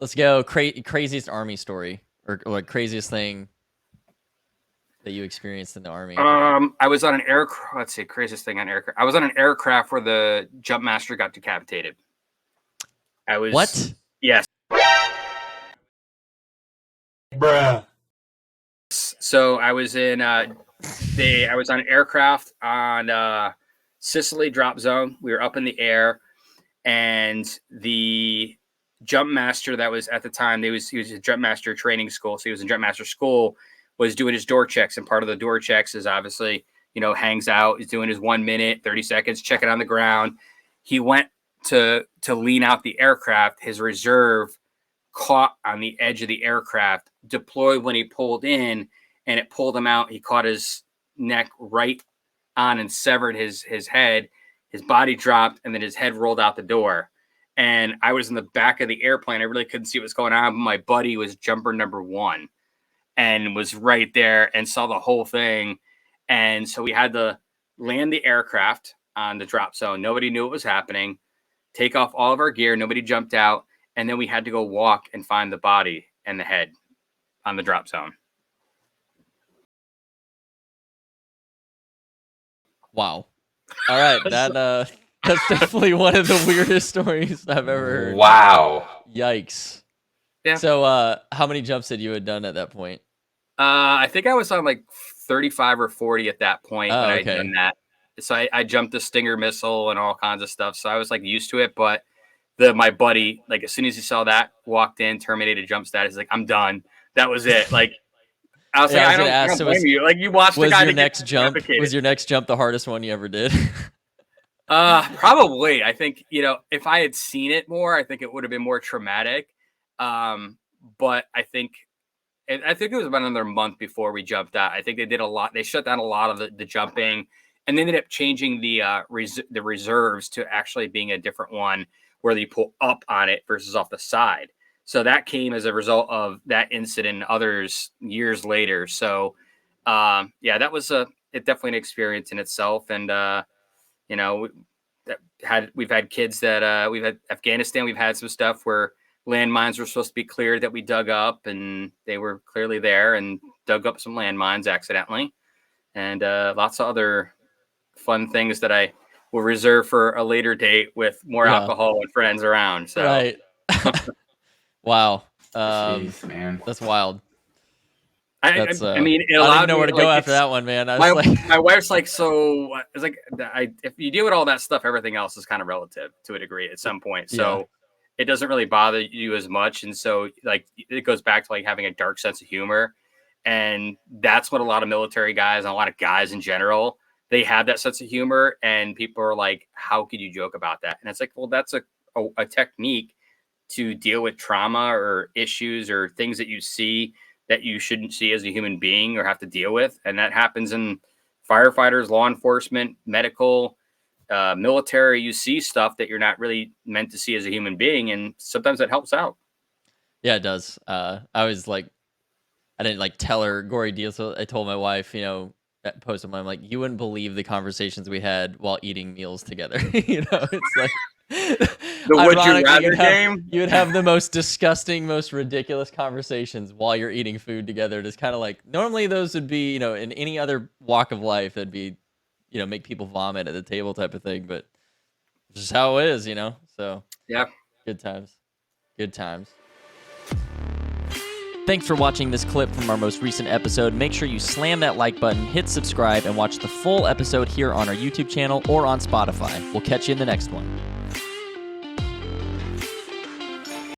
Let's go. Craziest army story or like craziest thing that you experienced in the army. I was on an aircraft. Let's see, craziest thing on aircraft. I was on an aircraft where the jump master got decapitated. I was What? Yes. Bruh. So I was in I was on an aircraft on Sicily drop zone. We were up in the air, and the jump master that was at the time, he was a jump master training school. So he was in jump master school, was doing his door checks. And part of the door checks is obviously, hangs out. He's doing his 1 minute, 30 seconds, checking on the ground. He went to lean out the aircraft. His reserve caught on the edge of the aircraft, deployed when he pulled in, and it pulled him out. He caught his neck right on and severed his head. His body dropped, and then his head rolled out the door. And I was in the back of the airplane. I really couldn't see what was going on. But my buddy was jumper number 1 and was right there and saw the whole thing. And so we had to land the aircraft on the drop zone. Nobody knew what was happening. Take off all of our gear. Nobody jumped out. And then we had to go walk and find the body and the head on the drop zone. Wow. All right. That's definitely one of the weirdest stories I've ever heard. Wow. Yikes. Yeah. So how many jumps had you had done at that point? I think I was on like 35 or 40 at that point when okay. I done that. So I jumped the Stinger missile and all kinds of stuff. So I was like used to it. But my buddy, like as soon as he saw that, walked in, terminated jump status. He's like, I'm done. That was it. Like I was like, I don't blame you. Like you watched the guy. Was your next jump the hardest one you ever did? Probably. I think, if I had seen it more, I think it would have been more traumatic. But I think it was about another month before we jumped out. I think they did a lot. They shut down a lot of the jumping, and they ended up changing the reserves to actually being a different one where you pull up on it versus off the side. So that came as a result of that incident and others years later. So, that was definitely an experience in itself. And, we've had kids that we've had Afghanistan. We've had some stuff where landmines were supposed to be cleared that we dug up, and they were clearly there and dug up some landmines accidentally, and lots of other fun things that I will reserve for a later date with more alcohol and friends around. So. Right. Wow. Jeez, man. That's wild. I mean, it allowed I didn't know where to go after that one, man. My wife's like, so it's like, if you deal with all that stuff, everything else is kind of relative to a degree at some point. So it doesn't really bother you as much. And so like, it goes back to like having a dark sense of humor. And that's what a lot of military guys and a lot of guys in general, they have that sense of humor, and people are like, how could you joke about that? And it's like, well, that's a technique to deal with trauma or issues or things that you see that you shouldn't see as a human being or have to deal with. And that happens in firefighters, law enforcement, medical, military. You see stuff that you're not really meant to see as a human being. And sometimes that helps out. Yeah, it does. I was like, I didn't like tell her gory deals. So I told my wife, that post of mine, I'm like, you wouldn't believe the conversations we had while eating meals together. It's like, the would you rather game. You would have the most disgusting, most ridiculous conversations while you're eating food together. It's kind of like normally those would be, in any other walk of life, that'd be, make people vomit at the table type of thing. But it's just how it is, So yeah, good times. Good times. Thanks for watching this clip from our most recent episode. Make sure you slam that like button, hit subscribe, and watch the full episode here on our YouTube channel or on Spotify. We'll catch you in the next one.